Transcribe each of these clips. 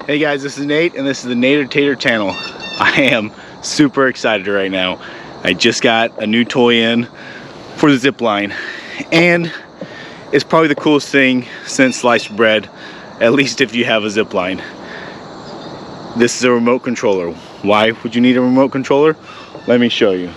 Hey guys, this is Nate and this is the Nader Tater channel. I am super excited right now. I just got a new toy in for the zip line and it's probably the coolest thing since sliced bread, at least if you have a zip line. This is a remote controller. Why would you need a remote controller? Let me show you.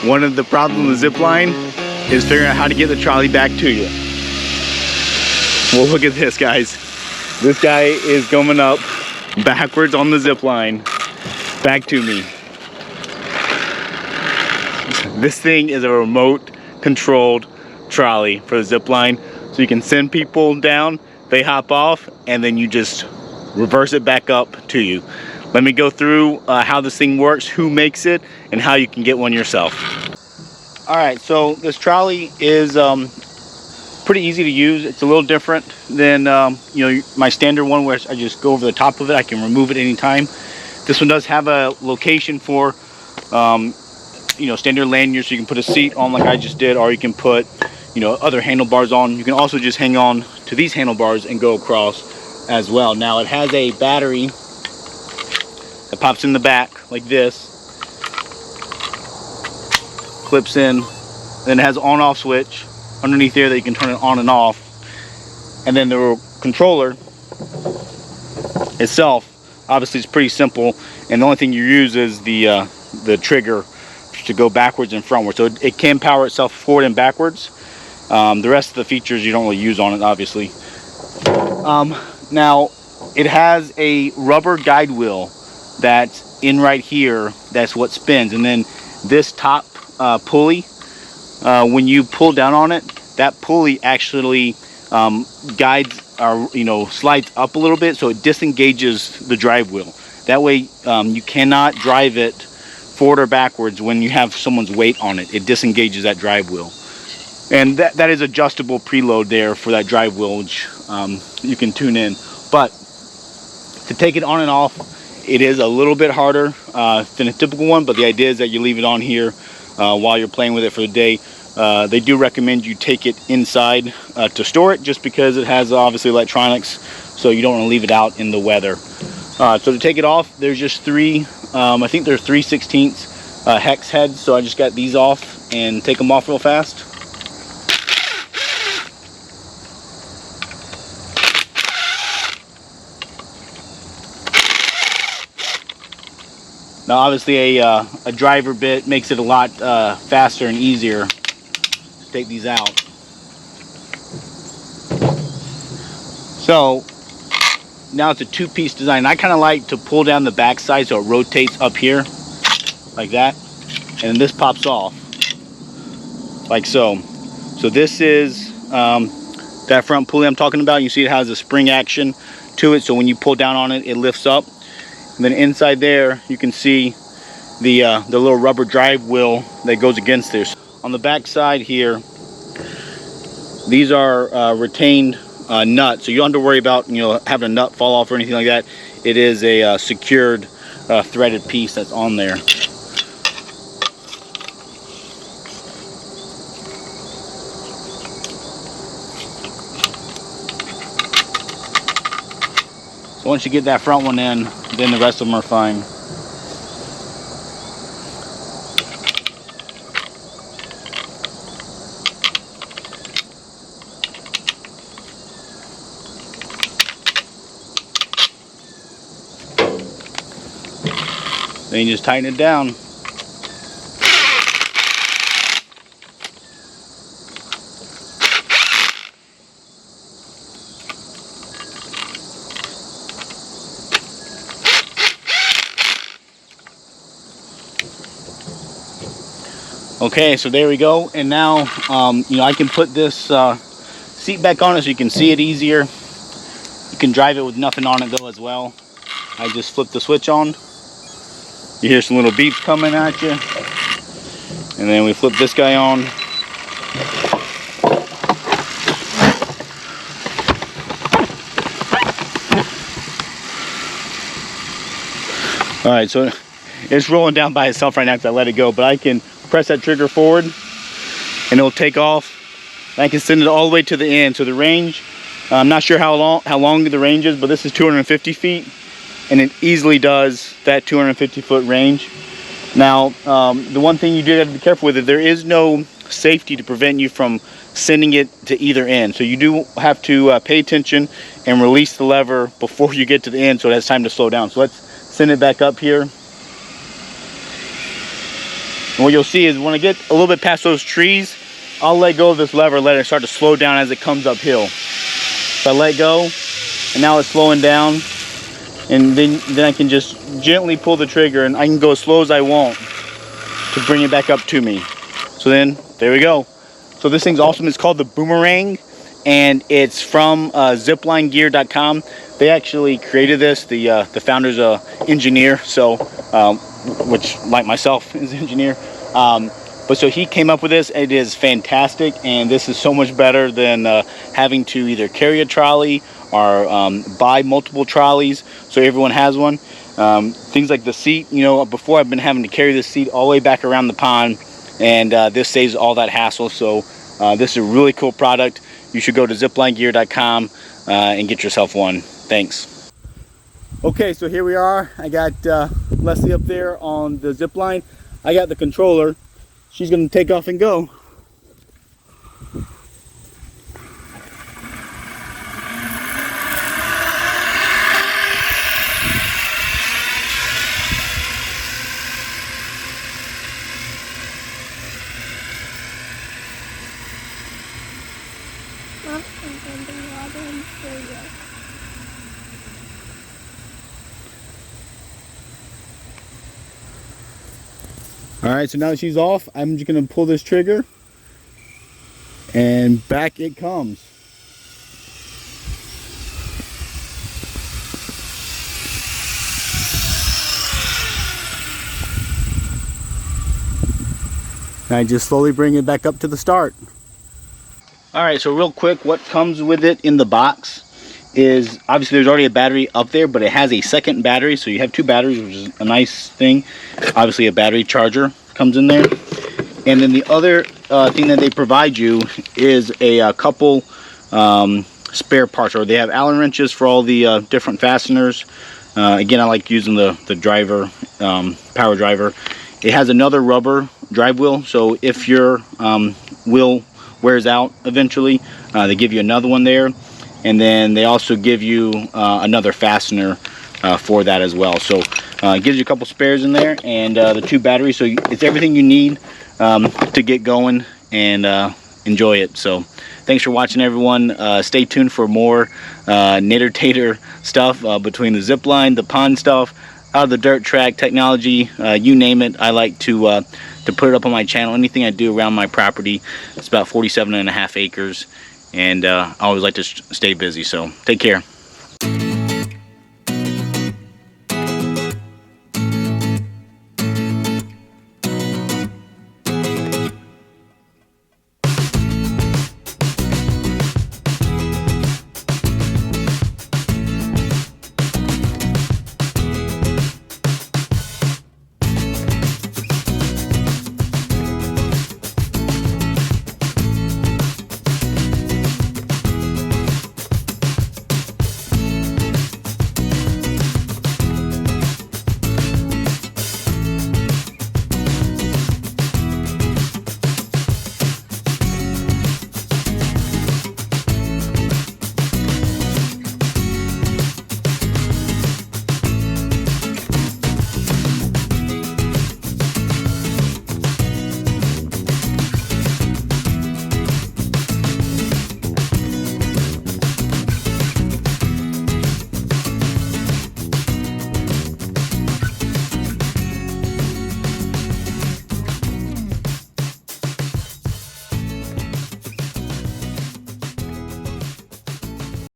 One of the problems with the zip line is figuring out how to get the trolley back to you. Well, look at this, guys. This guy is coming up backwards on the zip line back to me. This thing is a remote controlled trolley for the zip line, so you can send people down, they hop off, and then you just reverse it back up to you. Let me go through how this thing works, who makes it, and how you can get one yourself. All right, so this trolley is pretty easy to use. It's a little different than my standard one where I just go over the top of it. I can remove it anytime. This one does have a location for standard lanyards, so you can put a seat on like I just did, or you can put other handlebars on. You can also just hang on to these handlebars and go across as well. Now it has a battery that pops in the back like this, clips in, then it has an on-off switch underneath there that you can turn it on and off, and then the controller itself obviously is pretty simple, and the only thing you use is the trigger to go backwards and frontward, so it can power itself forward and backwards. The rest of the features you don't really use on it, obviously. Now it has a rubber guide wheel that's in right here. That's what spins, and then this top pulley, when you pull down on it, that pulley actually guides or slides up a little bit, so it disengages the drive wheel. That way you cannot drive it forward or backwards when you have someone's weight on it. It disengages that drive wheel, and that is adjustable preload there for that drive wheel, which you can tune in. But to take it on and off, it is a little bit harder than a typical one, but the idea is that you leave it on here while you're playing with it for the day. They do recommend you take it inside to store it, just because it has obviously electronics, so you don't want to leave it out in the weather. So to take it off, there's just three, I think they're 3/16 hex heads, so I just got these off and take them off real fast. Now obviously a driver bit makes it a lot faster and easier to take these out. So now it's a two-piece design. I kind of like to pull down the back side so it rotates up here like that, and then this pops off like so. So this is that front pulley I'm talking about. You see it has a spring action to it, so when you pull down on it, it lifts up. And then inside there, you can see the little rubber drive wheel that goes against this. On the back side here, these are retained nut, so you don't have to worry about having a nut fall off or anything like that. It is a secured threaded piece that's on there. So once you get that front one in, then the rest of them are fine. Then you just tighten it down. Okay, so there we go. And now, I can put this seat back on it so you can see it easier. You can drive it with nothing on it though as well. I just flip the switch on. You hear some little beeps coming at you. And then we flip this guy on. Alright, so it's rolling down by itself right now because I let it go, but I can press that trigger forward and it'll take off. And I can send it all the way to the end. So the range, I'm not sure how long the range is, but this is 250 feet and it easily does that 250 foot range. Now, the one thing you do have to be careful with it, there is no safety to prevent you from sending it to either end. So you do have to pay attention and release the lever before you get to the end so it has time to slow down. So let's send it back up here. And what you'll see is when I get a little bit past those trees, I'll let go of this lever, let it start to slow down as it comes uphill. So I let go, and now it's slowing down. And then I can just gently pull the trigger, and I can go as slow as I want to bring it back up to me. So then, there we go. So this thing's awesome. It's called the Boomerang, and it's from ziplinegear.com. They actually created this. The founder's an engineer, so which, like myself, is an engineer. But so he came up with this. It is fantastic, and this is so much better than having to either carry a trolley or buy multiple trolleys so everyone has one. Things like the seat, before I've been having to carry this seat all the way back around the pond, and this saves all that hassle. So this is a really cool product. You should go to ziplinegear.com and get yourself one. Thanks. Okay, so here we are. I got Leslie up there on the zip line. I got the controller. She's going to take off and go. Alright, so now that she's off, I'm just going to pull this trigger and back it comes. And I just slowly bring it back up to the start. Alright, so real quick, what comes with it in the box is, obviously there's already a battery up there, but it has a second battery, so you have two batteries, which is a nice thing. Obviously a battery charger comes in there. And then the other thing that they provide you is a couple spare parts, or they have Allen wrenches for all the different fasteners. Again, I like using the driver, power driver. It has another rubber drive wheel, so if your wheel wears out eventually, they give you another one there. And then they also give you another fastener for that as well. So it gives you a couple spares in there, and the two batteries. So it's everything you need to get going and enjoy it. So thanks for watching, everyone. Stay tuned for more Nader Tater stuff between the zip line, the pond stuff, out of the dirt track, technology, you name it. I like to put it up on my channel. Anything I do around my property. It's about 47.5 acres. And I always like to stay busy, so take care.